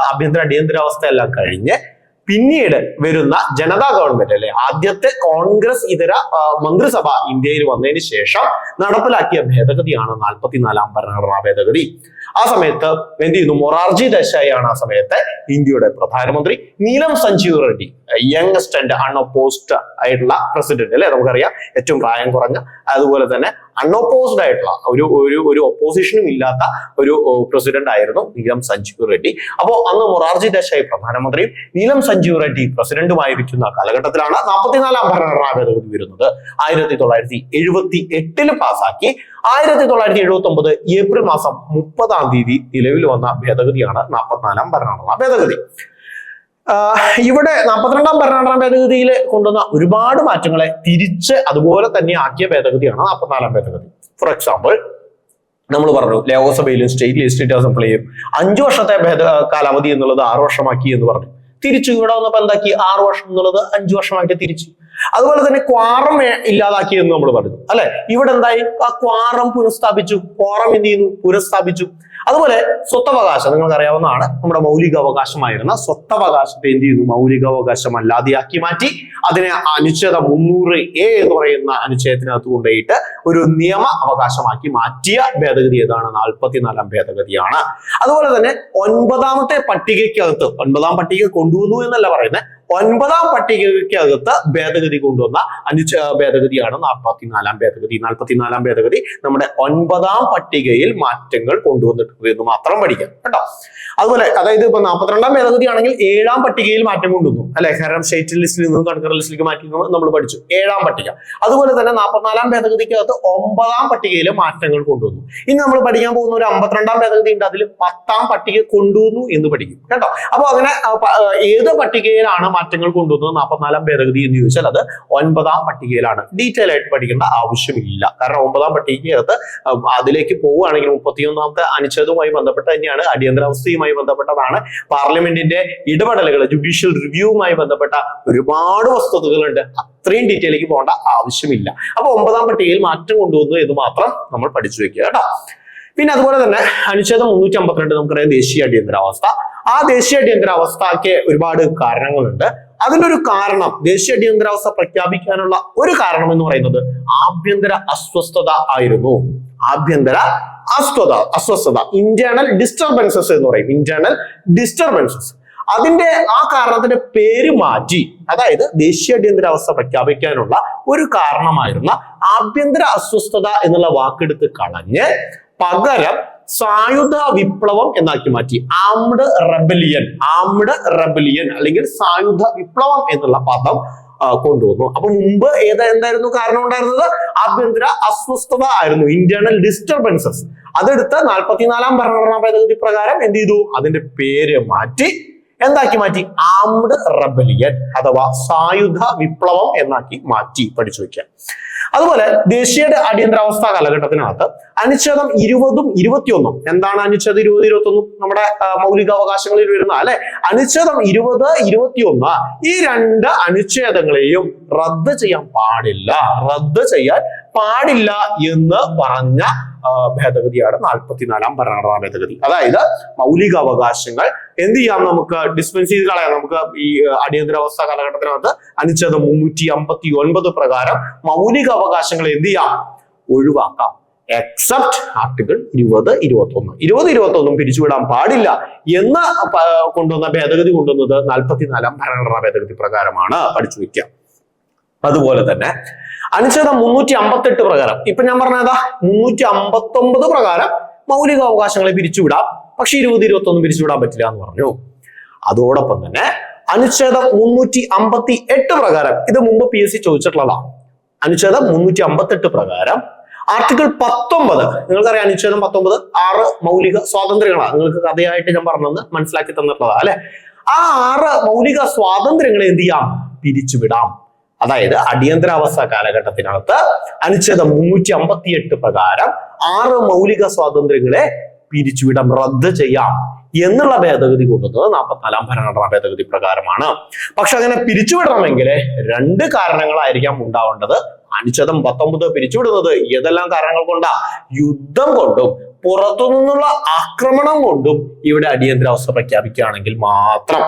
ആഭ്യന്തര അടിയന്തരാവസ്ഥ എല്ലാം കഴിഞ്ഞ് പിന്നീട് വരുന്ന ജനതാ ഗവൺമെന്റ് അല്ലെ, ആദ്യത്തെ കോൺഗ്രസ് ഇതര മന്ത്രിസഭ ഇന്ത്യയിൽ വന്നതിന് ശേഷം നടപ്പിലാക്കിയ ഭേദഗതിയാണ് 44ാം ഭരണഘടനാ ഭേദഗതി. ആ സമയത്ത് എന്ത് ചെയ്യുന്നു? മൊറാർജി ദേശായി ആണ് ആ സമയത്ത് ഇന്ത്യയുടെ പ്രധാനമന്ത്രി. Neelam Sanjiva Reddy, youngest and unopposed ആയിട്ടുള്ള പ്രസിഡന്റ് അല്ലെ, നമുക്കറിയാം ഏറ്റവും പ്രായം കുറഞ്ഞ, അതുപോലെ തന്നെ അൺഒപ്പോസ്ഡ് ആയിട്ടുള്ള ഒരു ഒപ്പോസിഷനും ഇല്ലാത്ത ഒരു പ്രസിഡന്റ് ആയിരുന്നു നീലം സഞ്ജീവ് റെഡ്ഡി. അപ്പോ അന്ന് മൊറാർജി ദേശായി പ്രധാനമന്ത്രിയും നീലം സഞ്ജീവ് റെഡ്ഡി പ്രസിഡന്റുമായിരിക്കുന്ന കാലഘട്ടത്തിലാണ് 44ാം ഭരണഘടനാ ഭേദഗതി വരുന്നത്. 1978 പാസാക്കി 1979 ഏപ്രിൽ മാസം 30ാം തീയതി നിലവിൽ വന്ന ഭേദഗതിയാണ് 44ാം ഭരണഘടനാ ഭേദഗതി. ഇവിടെ 42ാം ഭരണഘടനാ ഭേദഗതിയിൽ കൊണ്ടുവന്ന ഒരുപാട് മാറ്റങ്ങളെ തിരിച്ച് അതുപോലെ തന്നെ ആക്കിയ ഭേദഗതിയാണ് 44ാം ഭേദഗതി. ഫോർ എക്സാമ്പിൾ, നമ്മൾ പറഞ്ഞു ലോക്സഭയിലും സ്റ്റേറ്റ് ലെജിസ്ലേറ്റീവ് അസംബ്ലിയും 5 വർഷത്തെ കാലാവധി എന്നുള്ളത് 6 വർഷമാക്കി എന്ന് പറഞ്ഞു. തിരിച്ചു ഇവിടെ വന്നപ്പോ എന്താക്കി? 6 വർഷം എന്നുള്ളത് 5 വർഷമായിട്ട് തിരിച്ചു. അതുപോലെ തന്നെ ക്വാറം ഇല്ലാതാക്കി എന്ന് നമ്മൾ പറഞ്ഞു അല്ലെ. ഇവിടെ എന്തായി? ആ ക്വാറം പുനഃസ്ഥാപിച്ചു. ക്വാറം എന്ത് ചെയ്യുന്നു? പുനഃസ്ഥാപിച്ചു. അതുപോലെ സ്വത്തവകാശം നിങ്ങൾക്ക് അറിയാവുന്നതാണ്. നമ്മുടെ മൗലിക അവകാശമായിരുന്ന സ്വത്തവകാശത്തെ എന്ത് ചെയ്യുന്നു? മൗലികാവകാശം അല്ലാതെയാക്കി മാറ്റി. അതിനെ അനുച്ഛേദം 300A എന്ന് പറയുന്ന അനുച്ഛേദത്തിനകത്ത് കൊണ്ടുപോയിട്ട് ഒരു നിയമ അവകാശമാക്കി മാറ്റിയ ഭേദഗതി ഏതാണ്? 44ാം ഭേദഗതിയാണ്. അതുപോലെ തന്നെ 9ാമത്തെ പട്ടികയ്ക്കകത്ത്, 9ാം പട്ടിക കൊണ്ടുവന്നു എന്നല്ല പറയുന്നത്, 9ാം പട്ടികയ്ക്കകത്ത് ഭേദഗതി കൊണ്ടുവന്ന ഭേദഗതിയാണ് 44ാം ഭേദഗതി. 44ാം ഭേദഗതി നമ്മുടെ 9ാം പട്ടികയിൽ മാറ്റങ്ങൾ കൊണ്ടുവന്നിട്ടുണ്ട് എന്ന് മാത്രം പഠിക്കാം കേട്ടോ. അതുപോലെ അതായത് ഇപ്പൊ 42ാം ഭേദഗതി ആണെങ്കിൽ 7ാം പട്ടികയിൽ മാറ്റം കൊണ്ടുവന്നു അല്ലെ. കാരണം സ്റ്റേറ്റ് ലിസ്റ്റിൽ നിന്നും കൺകറന്റ് ലിസ്റ്റിലേക്ക് മാറ്റി നമ്മൾ പഠിച്ചു 7ാം പട്ടിക. അതുപോലെ തന്നെ 44ാം ഭേദഗതിക്കകത്ത് 9ാം പട്ടികയിൽ മാറ്റങ്ങൾ കൊണ്ടുവന്നു. ഇനി നമ്മൾ പഠിക്കാൻ പോകുന്ന ഒരു 52ാം ഭേദഗതി ഉണ്ട്, അതിൽ 10ാം പട്ടിക കൊണ്ടുവന്നു എന്ന് പഠിക്കും കേട്ടോ. അപ്പൊ അങ്ങനെ ഏത് പട്ടികയിലാണ് മാറ്റങ്ങൾ കൊണ്ടുവന്നത് 44ാം ഭേദഗതി എന്ന് ചോദിച്ചാൽ അത് 9ാം പട്ടികയിലാണ്. ഡീറ്റെയിൽ ആയിട്ട് പഠിക്കേണ്ട ആവശ്യമില്ല. കാരണം 9ാം പട്ടികയ്ക്കകത്ത് അതിലേക്ക് പോവുകയാണെങ്കിൽ 31ാമത്തെ അനുച്ഛേദവുമായി ബന്ധപ്പെട്ട് തന്നെയാണ്, അടിയന്തരാവസ്ഥയുമായി ബന്ധപ്പെട്ടതാണ്, പാർലമെന്റിന്റെ ഇടപെടലുകൾ, ജുഡീഷ്യൽ റിവ്യൂവുമായി ബന്ധപ്പെട്ട ഒരുപാട് വസ്തുതകളുണ്ട്. അത്രയും ഡീറ്റെയിലേക്ക് പോകേണ്ട ആവശ്യമില്ല. അപ്പൊ 9ാം പട്ടികയിൽ മാറ്റം കൊണ്ടുവന്നു എന്ന് മാത്രം നമ്മൾ പഠിച്ചു വെക്കുക കേട്ടോ. പിന്നെ അതുപോലെ തന്നെ അനുച്ഛേദം 352 നമുക്കറിയാം ദേശീയ അടിയന്തരാവസ്ഥ. ആ ദേശീയ അടിയന്തരാവസ്ഥയ്ക്ക് ഒരുപാട് കാരണങ്ങളുണ്ട്. അതിനൊരു കാരണം, ദേശീയ അടിയന്തരാവസ്ഥ പ്രഖ്യാപിക്കാനുള്ള ഒരു കാരണം എന്ന് പറയുന്നത് ആഭ്യന്തര അസ്വസ്ഥത ആയിരുന്നു. ആഭ്യന്തര അസ്വസ്ഥത, ഇന്റേണൽ ഡിസ്റ്റർബൻസസ് എന്ന് പറയും. ഇന്റേണൽ ഡിസ്റ്റർബൻസസ്, അതിന്റെ ആ കാരണത്തിന്റെ പേര് മാറ്റി, അതായത് ദേശീയ അടിയന്തരാവസ്ഥ പ്രഖ്യാപിക്കാനുള്ള ഒരു കാരണമായിരുന്ന ആഭ്യന്തര അസ്വസ്ഥത എന്നുള്ള വാക്കെടുത്ത് കളഞ്ഞ് പകരം സായുധ വിപ്ലവം എന്നാക്കി മാറ്റി. ആംഡ് റെബലിയൻ അല്ലെങ്കിൽ സായുധ വിപ്ലവം എന്നുള്ള പദം കൊണ്ടുവന്നു. അപ്പൊ മുമ്പ് എന്തായിരുന്നു കാരണം ഉണ്ടായിരുന്നത്? ആഭ്യന്തര അസ്വസ്ഥത ആയിരുന്നു, ഇന്റേണൽ ഡിസ്റ്റർബൻസസ്. അതെടുത്ത് 44ാം ഭരണഘടനാ ഭേദഗതി പ്രകാരം എന്ത് ചെയ്തു? അതിന്റെ പേര് മാറ്റി എന്താക്കി മാറ്റി? ആംഡ് റെബലിയൻ അഥവാ സായുധ വിപ്ലവം എന്നാക്കി മാറ്റി. പഠിച്ചു വെക്കാം. അതുപോലെ ദേശീയ അടിയന്തരാവസ്ഥ കാലഘട്ടത്തിനകത്ത് അനുച്ഛേദം 20ഉം 21ഉം, എന്താണ് അനുച്ഛേദം 20, 21? നമ്മുടെ മൗലികാവകാശങ്ങളിൽ വരുന്ന അല്ലെ. അനുച്ഛേദം 20, 21 ഈ 2 അനുച്ഛേദങ്ങളെയും റദ്ദ് ചെയ്യാൻ പാടില്ല എന്ന് പറഞ്ഞ ഭേദഗതിയാണ് 44ാം ഭരണഘടനാ ഭേദഗതി. അതായത് മൗലികാവകാശങ്ങൾ എന്ത് ചെയ്യാം? നമുക്ക് ഡിസ്പെൻസ് ചെയ്ത് കളയാം. നമുക്ക് ഈ അടിയന്തരാവസ്ഥ കാലഘട്ടത്തിനകത്ത് അനുച്ഛേദം 359 പ്രകാരം മൗലികാവകാശങ്ങൾ എന്ത് ചെയ്യാം? ഒഴിവാക്കാം. എക്സെപ്റ്റ് ആർട്ടിക്കിൾ 20, 21 പിരിച്ചുവിടാൻ പാടില്ല എന്ന് കൊണ്ടുവന്ന ഭേദഗതി കൊണ്ടുവന്നത് 44ാം ഭരണഘടനാ ഭേദഗതി പ്രകാരമാണ്. പഠിച്ചു വയ്ക്കാം. അതുപോലെ തന്നെ അനുച്ഛേദം 358 പ്രകാരം, ഇപ്പൊ ഞാൻ പറഞ്ഞതാ 359 പ്രകാരം മൗലികാവകാശങ്ങളെ പിരിച്ചുവിടാം, പക്ഷെ 20, 21 പിരിച്ചുവിടാൻ പറ്റില്ല എന്ന് പറഞ്ഞു. അതോടൊപ്പം തന്നെ അനുച്ഛേദം 358 പ്രകാരം, ഇത് മുമ്പ് PSC ചോദിച്ചിട്ടുള്ളതാണ്. അനുച്ഛേദം 358 പ്രകാരം ആർട്ടിക്കിൾ 19, നിങ്ങൾക്കറിയാം അനുച്ഛേദം 19 6 മൗലിക സ്വാതന്ത്ര്യങ്ങളാണ്. നിങ്ങൾക്ക് കഥയായിട്ട് ഞാൻ പറഞ്ഞത് മനസ്സിലാക്കി തന്നിട്ടുള്ളതാ അല്ലെ. ആ 6 മൗലിക സ്വാതന്ത്ര്യങ്ങളെ എന്ത് ചെയ്യാം? പിരിച്ചുവിടാം. അതായത് അടിയന്തരാവസ്ഥ കാലഘട്ടത്തിനകത്ത് അനുച്ഛേദം 358 പ്രകാരം 6 മൗലിക സ്വാതന്ത്ര്യങ്ങളെ പിരിച്ചുവിടാം, റദ്ദ് ചെയ്യാം എന്നുള്ള ഭേദഗതി കൊണ്ടുവന്നത് 44ാം ഭരണഘടനാ ഭേദഗതി പ്രകാരമാണ്. പക്ഷെ അങ്ങനെ പിരിച്ചുവിടണമെങ്കിൽ 2 കാരണങ്ങളായിരിക്കാം ഉണ്ടാവേണ്ടത്. അനുച്ഛേദം 19 പിരിച്ചുവിടുന്നത് ഏതെല്ലാം കാരണങ്ങൾ കൊണ്ടാ? യുദ്ധം കൊണ്ടും പുറത്തുനിന്നുള്ള ആക്രമണം കൊണ്ടും ഇവിടെ അടിയന്തരാവസ്ഥ പ്രഖ്യാപിക്കുകയാണെങ്കിൽ മാത്രം.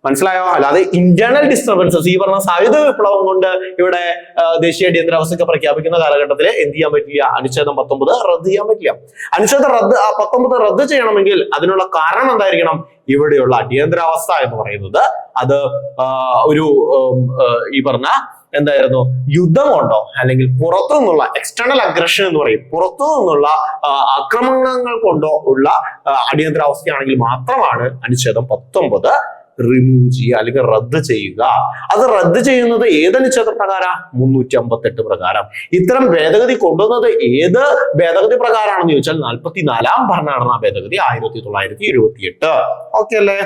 മനസ്സിലായോ? അല്ലാതെ ഇന്റേണൽ ഡിസ്റ്റർബൻസസ്, ഈ പറഞ്ഞ സായുധ വിപ്ലവം കൊണ്ട് ഇവിടെ ദേശീയ അടിയന്തരാവസ്ഥ പ്രഖ്യാപിക്കുന്ന കാലഘട്ടത്തിൽ എന്ത് ചെയ്യാൻ പറ്റില്ല? അനുച്ഛേദം 19 റദ്ദ് ചെയ്യാൻ പറ്റില്ല. അനുച്ഛേദം 19 റദ്ദ് ചെയ്യണമെങ്കിൽ അതിനുള്ള കാരണം എന്തായിരിക്കണം? ഇവിടെയുള്ള അടിയന്തരാവസ്ഥ എന്ന് പറയുന്നത് അത് ഒരു ഈ പറഞ്ഞ എന്തായിരുന്നു? യുദ്ധം കൊണ്ടോ അല്ലെങ്കിൽ പുറത്തു നിന്നുള്ള എക്സ്റ്റേണൽ അഗ്രഷൻ എന്ന് പറയും, പുറത്തു നിന്നുള്ള ആക്രമണങ്ങൾ കൊണ്ടോ ഉള്ള അടിയന്തരാവസ്ഥയാണെങ്കിൽ മാത്രമാണ് അനുച്ഛേദം 19 റിമൂവ് ചെയ്യുക അല്ലെങ്കിൽ റദ്ദ് ചെയ്യുക. അത് റദ്ദ് ചെയ്യുന്നത് ഏത് അനുച്ഛേദ പ്രകാരം? 358 പ്രകാരം. ഇത്തരം ഭേദഗതി കൊണ്ടുവന്നത് ഏത് ഭേദഗതി പ്രകാരമാണെന്ന് ചോദിച്ചാൽ 44ാം ഭരണഘടനാ ഭേദഗതി 1928. ഓക്കെ അല്ലേ?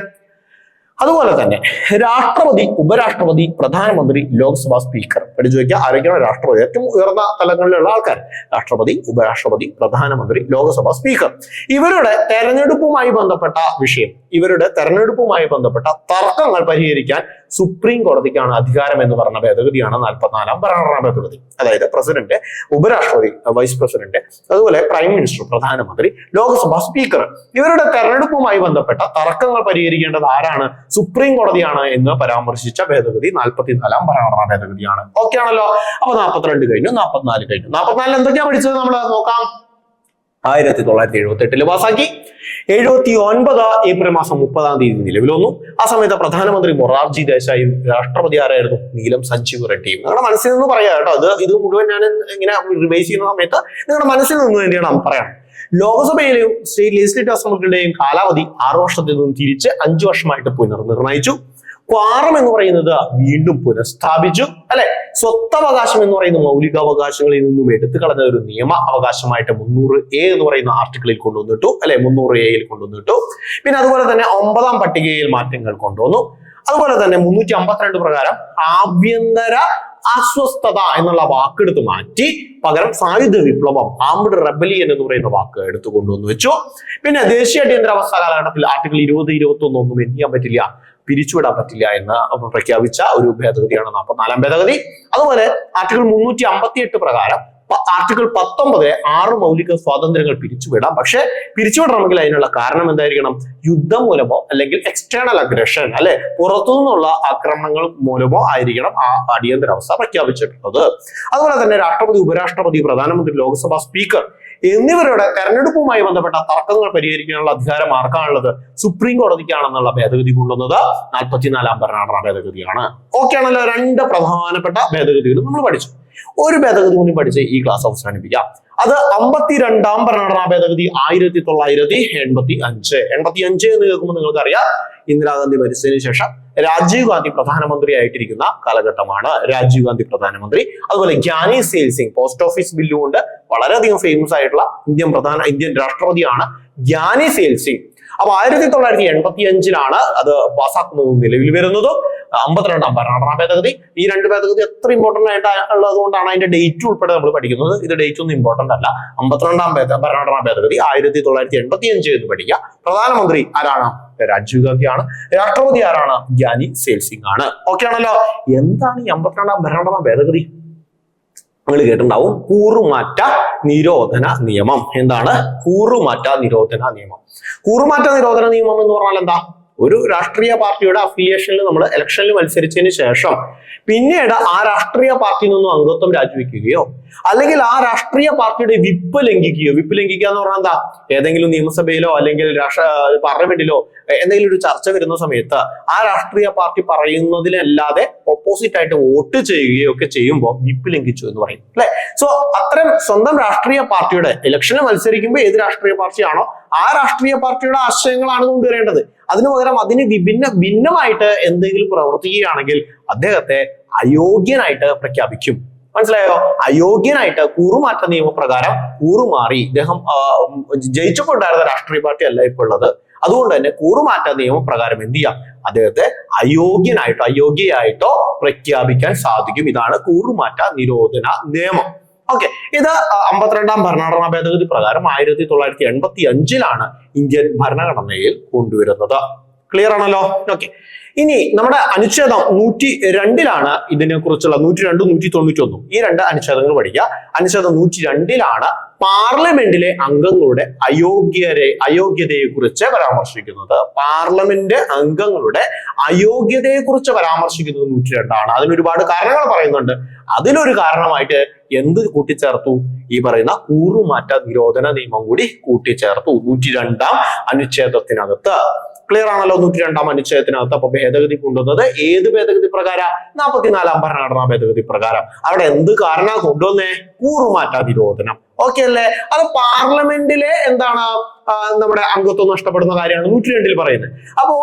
അതുപോലെ തന്നെ രാഷ്ട്രപതി, ഉപരാഷ്ട്രപതി, പ്രധാനമന്ത്രി, ലോക്സഭാ സ്പീക്കർ. പഠിച്ചു വയ്ക്കുക. ആരൊക്കെയാണ് രാഷ്ട്രപതി? ഏറ്റവും ഉയർന്ന തലങ്ങളിലുള്ള ആൾക്കാർ. രാഷ്ട്രപതി, ഉപരാഷ്ട്രപതി, പ്രധാനമന്ത്രി, ലോക്സഭാ സ്പീക്കർ. ഇവരുടെ തെരഞ്ഞെടുപ്പുമായി ബന്ധപ്പെട്ട വിഷയം, ഇവരുടെ തെരഞ്ഞെടുപ്പുമായി ബന്ധപ്പെട്ട തർക്കങ്ങൾ പരിഹരിക്കാൻ സുപ്രീം കോടതിക്കാണ് അധികാരം എന്ന് പറഞ്ഞ ഭേദഗതിയാണ് 44ാം ഭരണഘടനാ ഭേദഗതി. അതായത് പ്രസിഡന്റ്, ഉപരാഷ്ട്രപതി, വൈസ് പ്രസിഡന്റ്, അതുപോലെ പ്രൈം മിനിസ്റ്റർ, പ്രധാനമന്ത്രി, ലോക്സഭ സ്പീക്കർ ഇവരുടെ തെരഞ്ഞെടുപ്പുമായി ബന്ധപ്പെട്ട തർക്കങ്ങൾ പരിഹരിക്കേണ്ടത് ആരാണ്? സുപ്രീം കോടതിയാണ് എന്ന് പരാമർശിച്ച ഭേദഗതി 44ാം ഭരണഘടനാ ഭേദഗതിയാണ്. ഓക്കെ ആണല്ലോ. അപ്പൊ 42 കഴിഞ്ഞു, 44 കഴിഞ്ഞു. 44 എന്തൊക്കെയാ പഠിച്ചത് നമ്മൾ നോക്കാം. 1978 പാസാക്കി. 79 ഏപ്രിൽ മാസം 30 നിലവിൽ വന്നു. ആ സമയത്ത് പ്രധാനമന്ത്രി മൊറാർജി ദേശായും രാഷ്ട്രപതി ആരായിരുന്നു? നീലം സഞ്ജീവ് റെഡ്ഡിയും. നിങ്ങളുടെ മനസ്സിൽ നിന്ന് പറയാം കേട്ടോ. ഇത് മുഴുവൻ ഞാൻ ഇങ്ങനെ റിവൈസ് ചെയ്യുന്ന സമയത്ത് നിങ്ങളുടെ മനസ്സിൽ നിന്ന് തന്നെയാണ് പറയണം. ലോക്സഭയിലെയും സ്റ്റേറ്റ് ലെജിസ്ലേറ്റീവ് അസംബ്ലികളുടെയും കാലാവധി 6 വർഷത്തിൽ നിന്നും തിരിച്ച് 5 വർഷമായിട്ട് പുനർനിർണയിച്ചു. ക്വാറം എന്ന് പറയുന്നത് വീണ്ടും പുനഃസ്ഥാപിച്ചു. അല്ലെ, സ്വത്തവകാശം എന്ന് പറയുന്ന മൗലികാവകാശങ്ങളിൽ നിന്നും എടുത്തു കളഞ്ഞ ഒരു നിയമ അവകാശമായിട്ട് 300A എന്ന് പറയുന്ന ആർട്ടിക്കിളിൽ കൊണ്ടുവന്നിട്ടു. അല്ലെ, 300A കൊണ്ടുവന്നിട്ടു. പിന്നെ അതുപോലെ തന്നെ 9ാം പട്ടികയിൽ മാറ്റങ്ങൾ കൊണ്ടുവന്നു. അതുപോലെ തന്നെ 352 പ്രകാരം ആഭ്യന്തര അസ്വസ്ഥത എന്നുള്ള വാക്കെടുത്ത് മാറ്റി പകരം സായുധ വിപ്ലവം, ആംഡ് റെബലിയൻ എന്ന് പറയുന്ന വാക്ക് എടുത്തു കൊണ്ടുവന്നു വെച്ചു. പിന്നെ ദേശീയ അടിയന്തരാവസ്ഥ കാലഘട്ടത്തിൽ ആർട്ടിക്കിൾ 20, 21 ഒന്നും എന്ത് ചെയ്യാൻ പറ്റില്ല, പിരിച്ചുവിടാൻ പറ്റില്ല എന്ന് പ്രഖ്യാപിച്ച ഒരു ഭേദഗതിയാണ് 44ാം ഭേദഗതി. അതുപോലെ ആർട്ടിക്കിൾ 358 പ്രകാരം ആർട്ടിക്കിൾ 19 6 മൗലിക സ്വാതന്ത്ര്യങ്ങൾ പിരിച്ചുവിടാം. പക്ഷെ പിരിച്ചുവിടണമെങ്കിൽ അതിനുള്ള കാരണം എന്തായിരിക്കണം? യുദ്ധം മൂലമോ അല്ലെങ്കിൽ എക്സ്റ്റേണൽ അഗ്രഷൻ, അല്ലെ, പുറത്തുനിന്നുള്ള ആക്രമണങ്ങൾ മൂലമോ ആയിരിക്കണം ആ അടിയന്തരാവസ്ഥ പ്രഖ്യാപിച്ചിട്ടുള്ളത്. അതുപോലെ തന്നെ രാഷ്ട്രപതി, ഉപരാഷ്ട്രപതി, പ്രധാനമന്ത്രി, ലോക്സഭാ സ്പീക്കർ എന്നിവരുടെ തെരഞ്ഞെടുപ്പുമായി ബന്ധപ്പെട്ട തർക്കങ്ങൾ പരിഹരിക്കാനുള്ള അധികാരം ആർക്കാണുള്ളത്? സുപ്രീം കോടതിക്കാണെന്നുള്ള ഭേദഗതി കൊണ്ടുവന്നത് 44ാം ഭരണഘടനാ ഭേദഗതിയാണ്. ഓക്കെ ആണല്ലോ. 2 പ്രധാനപ്പെട്ട ഭേദഗതികൾ നമ്മൾ പഠിച്ചു. ഒരു ഭേദഗതി കൂടി പഠിച്ച് ഈ ക്ലാസ് അവസാനിപ്പിക്കാം. അത് 52ാം ഭരണഘടനാ ഭേദഗതി 1985. 85 എന്ന് കേൾക്കുമ്പോൾ നിങ്ങൾക്കറിയാം, ഇന്ദിരാഗാന്ധി മരിച്ചതിന് ശേഷം രാജീവ് ഗാന്ധി പ്രധാനമന്ത്രി ആയിട്ടിരിക്കുന്ന കാലഘട്ടമാണ്. രാജീവ് ഗാന്ധി പ്രധാനമന്ത്രി. അതുപോലെ Giani sale Singh post office bill കൊണ്ട് വളരെയധികം ഫേമസ് ആയിട്ടുള്ള ഇന്ത്യൻ രാഷ്ട്രപതിയാണ് ഗ്യാനി സെയിൽ സിംഗ്. അപ്പൊ 1985 അത് പാസ്സാക്കുന്നതും നിലവിൽ വരുന്നതും 52ാം ഭരണഘടനാ ഭേദഗതി. ഈ 2 ഭേദഗതി എത്ര ഇമ്പോർട്ടന്റ് ആയിട്ട് ഉള്ളത് കൊണ്ടാണ് അതിന്റെ ഡേറ്റ് ഉൾപ്പെടെ നമ്മൾ പഠിക്കുന്നത്. ഇത് ഡേറ്റ് ഒന്നും ഇമ്പോർട്ടന്റ് അല്ല. 52ാം ഭരണഘടനാ ഭേദഗതി 1985 എന്ന് പഠിക്കുക. പ്രധാനമന്ത്രി ആരാണ്? രാജീവ് ഗാന്ധി ആണ്. രാഷ്ട്രപതി ആരാണ്? ഗ്യാനി സെയിൽ സിംഗ് ആണ്. ഓക്കെ ആണല്ലോ. എന്താണ് ഈ 52ാം ഭരണഘടനാ ഭേദഗതി? നിങ്ങൾ കേട്ടിട്ടുണ്ടാവും, കൂറുമാറ്റ നിരോധന നിയമം. എന്താണ് കൂറുമാറ്റ നിരോധന നിയമം? കൂറുമാറ്റ നിരോധന നിയമം എന്ന് പറഞ്ഞാൽ എന്താ? ഒരു രാഷ്ട്രീയ പാർട്ടിയുടെ അഫിലിയേഷനിൽ നമ്മൾ ഇലക്ഷനിൽ മത്സരിച്ചതിന് ശേഷം പിന്നീട് ആ രാഷ്ട്രീയ പാർട്ടിയിൽ നിന്നും അംഗത്വം രാജിവെക്കുകയോ അല്ലെങ്കിൽ ആ രാഷ്ട്രീയ പാർട്ടിയുടെ വിപ്പ് ലംഘിക്കുക എന്ന് പറഞ്ഞാൽ എന്താ? ഏതെങ്കിലും നിയമസഭയിലോ അല്ലെങ്കിൽ പാർലമെന്റിലോ എന്തെങ്കിലും ഒരു ചർച്ച വരുന്ന സമയത്ത് ആ രാഷ്ട്രീയ പാർട്ടി പറയുന്നതിലല്ലാതെ ഓപ്പോസിറ്റ് ആയിട്ട് വോട്ട് ചെയ്യുകയോ ഒക്കെ ചെയ്യുമ്പോൾ വിപ്പ് ലംഘിച്ചു എന്ന് പറയും, അല്ലെ? സോ അത്തരം സ്വന്തം രാഷ്ട്രീയ പാർട്ടിയുടെ ഇലക്ഷന് മത്സരിക്കുമ്പോൾ ഏത് രാഷ്ട്രീയ പാർട്ടിയാണോ ആ രാഷ്ട്രീയ പാർട്ടിയുടെ ആശയങ്ങളാണ് കൊണ്ടുവരേണ്ടത്. അതിനു പകരം അതിന് ഭിന്നമായിട്ട് എന്തെങ്കിലും പ്രവർത്തിക്കുകയാണെങ്കിൽ അദ്ദേഹത്തെ അയോഗ്യനായിട്ട് പ്രഖ്യാപിക്കും. മനസ്സിലായോ? അയോഗ്യനായിട്ട് കൂറുമാറ്റ നിയമപ്രകാരം കൂറുമാറി ഇദ്ദേഹം ജയിച്ചുകൊണ്ടായിരുന്ന രാഷ്ട്രീയ പാർട്ടി അല്ല ഇപ്പോൾ ഉള്ളത്. അതുകൊണ്ട് തന്നെ കൂറുമാറ്റ നിയമപ്രകാരം എന്ത് ചെയ്യാം? അദ്ദേഹത്തെ അയോഗ്യയായിട്ടോ പ്രഖ്യാപിക്കാൻ സാധിക്കും. ഇതാണ് കൂറുമാറ്റ നിരോധന നിയമം. ഓക്കെ, ഇത് 52ാം ഭരണഘടനാ ഭേദഗതി പ്രകാരം 1985 ഇന്ത്യൻ ഭരണഘടനയിൽ കൊണ്ടുവരുന്നത്. ക്ലിയർ ആണല്ലോ? ഓക്കെ, ഇനി നമ്മുടെ അനുച്ഛേദം 102 ഇതിനെ കുറിച്ചുള്ള 102, 191 ഈ 2 അനുച്ഛേദങ്ങൾ പഠിക്കുക. അനുച്ഛേദം 102 പാർലമെന്റിലെ അംഗങ്ങളുടെ അയോഗ്യതയെ കുറിച്ച് പരാമർശിക്കുന്നത്. പാർലമെന്റ് അംഗങ്ങളുടെ അയോഗ്യതയെ കുറിച്ച് പരാമർശിക്കുന്നത് 102. അതിനൊരുപാട് കാരണങ്ങൾ പറയുന്നുണ്ട്. അതിലൊരു കാരണമായിട്ട് എന്ത് കൂട്ടിച്ചേർത്തു? ഈ പറയുന്ന കൂറുമാറ്റ നിരോധന നിയമം കൂടി കൂട്ടിച്ചേർത്തു 102ാം അനുച്ഛേദത്തിനകത്ത്. ക്ലിയർ ആണല്ലോ? 102ാം അനുച്ഛേദത്തിനകത്ത് അപ്പൊ ഭേദഗതി കൊണ്ടുവന്നത് ഏത് ഭേദഗതി പ്രകാരം? 44ാം ഭരണഘടനാ ഭേദഗതി പ്രകാരം. അവിടെ എന്ത് കാരണം കൊണ്ടുവന്നേ? കൂറുമാറ്റ നിരോധനം. ഓക്കെ അല്ലേ? അത് പാർലമെന്റിലെ എന്താണ് നമ്മുടെ അംഗത്വം നഷ്ടപ്പെടുന്ന കാര്യമാണ് 102 പറയുന്നത്. അപ്പോ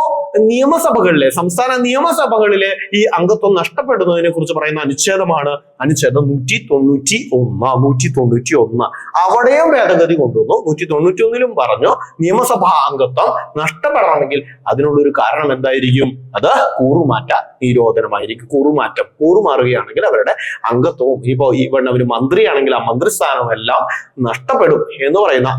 നിയമസഭകളിലെ സംസ്ഥാന നിയമസഭകളിലെ ഈ അംഗത്വം നഷ്ടപ്പെടുന്നതിനെ കുറിച്ച് പറയുന്ന അനുച്ഛേദമാണ് അനുച്ഛേദം 191. അവിടെയും ഭേദഗതി കൊണ്ടുവന്നു. 191 പറഞ്ഞു നിയമസഭാ അംഗത്വം നഷ്ടപ്പെടണമെങ്കിൽ അതിനുള്ളൊരു കാരണം എന്തായിരിക്കും? അത് കൂറുമാറ്റ നിരോധനമായിരിക്കും. കൂറുമാറുകയാണെങ്കിൽ അവരുടെ അംഗത്വവും, ഇപ്പൊ അവർ മന്ത്രിയാണെങ്കിൽ ആ മന്ത്രിസ്ഥാനവും എല്ലാം എല്ലാം നഷ്ടപ്പെടും എന്ന് പറയുന്ന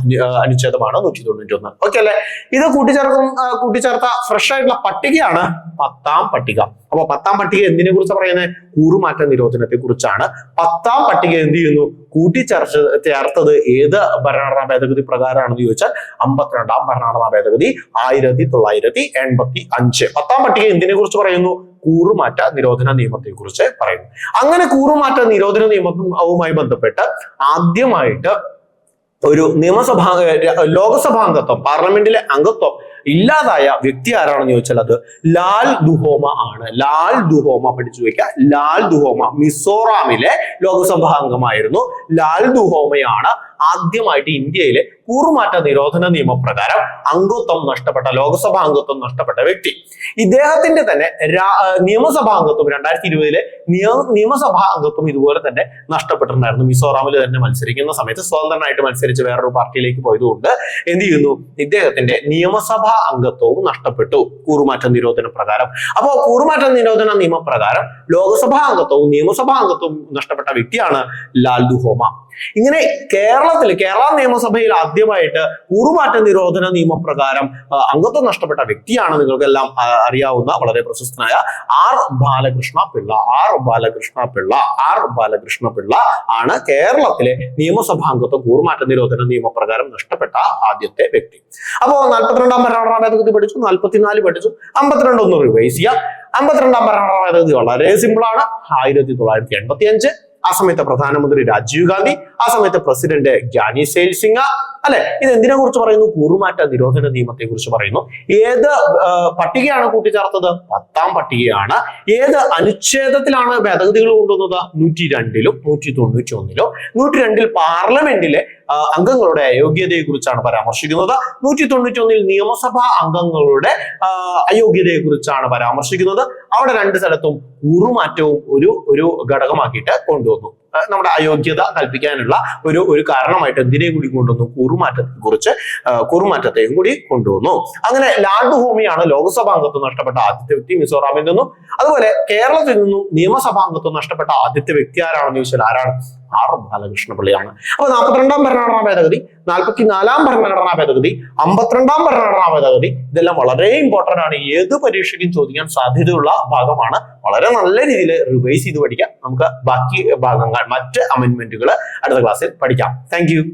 അനുച്ഛേദമാണ് 191. ഓക്കെ അല്ലെ? ഇത് കൂട്ടിച്ചേർത്ത ഫ്രഷ് ആയിട്ടുള്ള പട്ടികയാണ് 10ാം പട്ടിക. അപ്പൊ 10ാം പട്ടിക എന്തിനെ കുറിച്ച് പറയുന്നത്? കൂറുമാറ്റ നിരോധനത്തെ കുറിച്ചാണ്. 10ാം പട്ടിക എന്ത് ചെയ്യുന്നു? ചേർത്തത് ഏത് ഭരണഘടനാ ഭേദഗതി പ്രകാരമാണെന്ന് ചോദിച്ചാൽ 52ാം ഭരണഘടനാ ഭേദഗതി 1985. 10ാം പട്ടിക എന്തിനെ കുറിച്ച് പറയുന്നു? കൂറുമാറ്റ നിരോധന നിയമത്തെ കുറിച്ച് പറയുന്നു. അങ്ങനെ കൂറുമാറ്റ നിരോധന നിയമവുമായി ബന്ധപ്പെട്ട് ആദ്യമായിട്ട് ഒരു ലോകസഭാംഗത്വം, പാർലമെന്റിലെ അംഗത്വം ഇല്ലാതായ വ്യക്തി ആരാണെന്ന് ചോദിച്ചാൽ അത് ലാൽ ദുഹോമ ആണ്. ലാൽ ദുഹോമ പഠിച്ചു വെക്കുക. ലാൽ ദുഹോമ മിസോറാമിലെ ലോകസഭാ അംഗമായിരുന്നു. ലാൽ ദുഹോമയാണ് ആദ്യമായിട്ട് ഇന്ത്യയിലെ കൂറുമാറ്റ നിരോധന നിയമപ്രകാരം ലോകസഭാ അംഗത്വം നഷ്ടപ്പെട്ട വ്യക്തി. ഇദ്ദേഹത്തിന്റെ തന്നെ നിയമസഭാ അംഗത്വം 2020 നിയമസഭാ അംഗത്വം ഇതുപോലെ തന്നെ നഷ്ടപ്പെട്ടിട്ടുണ്ടായിരുന്നു. മിസോറാമിൽ തന്നെ മത്സരിക്കുന്ന സമയത്ത് സ്വതന്ത്രനായിട്ട് മത്സരിച്ച് വേറൊരു പാർട്ടിയിലേക്ക് പോയതുകൊണ്ട് എന്ത് ചെയ്യുന്നു? ഇദ്ദേഹത്തിന്റെ നിയമസഭാ അംഗത്വവും നഷ്ടപ്പെട്ടു കൂറുമാറ്റ നിരോധന പ്രകാരം. അപ്പോ കൂറുമാറ്റ നിരോധന നിയമപ്രകാരം ലോകസഭാ അംഗത്വവും നിയമസഭാ അംഗത്വവും നഷ്ടപ്പെട്ട വ്യക്തിയാണ് ലാൽ ദുഹോമ. ഇങ്ങനെ കേരള നിയമസഭയിൽ ആദ്യമായിട്ട് കൂറുമാറ്റ നിരോധന നിയമപ്രകാരം അംഗത്വം നഷ്ടപ്പെട്ട വ്യക്തിയാണ് നിങ്ങൾക്കെല്ലാം അറിയാവുന്ന വളരെ പ്രശസ്തനായ ആർ ബാലകൃഷ്ണ പിള്ള ആണ് കേരളത്തിലെ നിയമസഭാംഗത്വം കൂറുമാറ്റ നിരോധന നിയമപ്രകാരം നഷ്ടപ്പെട്ട ആദ്യത്തെ വ്യക്തി. അപ്പോ 42ാം ഭരണഘടനാ ഭേദഗതി പഠിച്ചു, 44 പഠിച്ചു, 52 ഒന്ന് റിവൈസ് ചെയ്യാം. 52ാം ഭരണഘടനാ ഭേദഗതി വളരെ സിമ്പിൾ ആണ്. 1985. ആ സമയത്ത് പ്രധാനമന്ത്രി രാജീവ് ഗാന്ധി, ആ സമയത്ത് പ്രസിഡന്റ് ഗ്യാനി സെയിൽ സിംഗ് അല്ലെ. ഇത് എന്തിനെ കുറിച്ച് പറയുന്നു? കൂറുമാറ്റ നിരോധന നിയമത്തെ കുറിച്ച് പറയുന്നു. ഏത് പട്ടികയാണ് കൂട്ടിച്ചേർത്തത്? 10ാം പട്ടികയാണ്. ഏത് അനുച്ഛേദത്തിലാണ് ഭേദഗതികൾ കൊണ്ടുവന്നത്? 102ലും 191ലും. 102ൽ പാർലമെന്റിലെ അംഗങ്ങളുടെ അയോഗ്യതയെ കുറിച്ചാണ് പരാമർശിക്കുന്നത്. 191ൽ നിയമസഭാ അംഗങ്ങളുടെ അയോഗ്യതയെ കുറിച്ചാണ് പരാമർശിക്കുന്നത്. അവിടെ 2 സ്ഥലത്തും കൂറുമാറ്റവും ഒരു ഘടകമാക്കിയിട്ട് കൊണ്ടുവന്നു. നമ്മുടെ അയോഗ്യത കൽപ്പിക്കാനുള്ള ഒരു കാരണമായിട്ട് എന്തിനെ കൂടി കൊണ്ടുവന്നു? കൂറുമാറ്റത്തെയും കൂടി കൊണ്ടുവന്നു. അങ്ങനെ ലാൽ ദുഹോമയാണ് ലോക്സഭാംഗത്വം നഷ്ടപ്പെട്ട ആദ്യത്തെ വ്യക്തി മിസോറാമിൽ നിന്നും. അതുപോലെ കേരളത്തിൽ നിന്നും നിയമസഭാംഗത്വം നഷ്ടപ്പെട്ട ആദ്യത്തെ വ്യക്തി ആരാണെന്ന് ചോദിച്ചാൽ ആരാണ്? ആർ ബാലകൃഷ്ണപിള്ളയാണ്. അപ്പൊ 42ാം ഭരണഘടനാ ഭേദഗതി, 44ാം ഭരണഘടനാ ഭേദഗതി, 52ാം ഭരണഘടനാ ഭേദഗതി ഇതെല്ലാം വളരെ ഇമ്പോർട്ടന്റ് ആണ്. ഏത് പരീക്ഷയ്ക്കും ചോദിക്കാൻ സാധ്യതയുള്ള ഭാഗമാണ്. വളരെ നല്ല രീതിയിൽ റിവൈസ് ചെയ്ത് പഠിക്കാം. നമുക്ക് ബാക്കി ഭാഗങ്ങൾ, മറ്റ് അമെന്റ്മെന്റുകൾ അടുത്ത ക്ലാസ്സിൽ പഠിക്കാം. Thank you.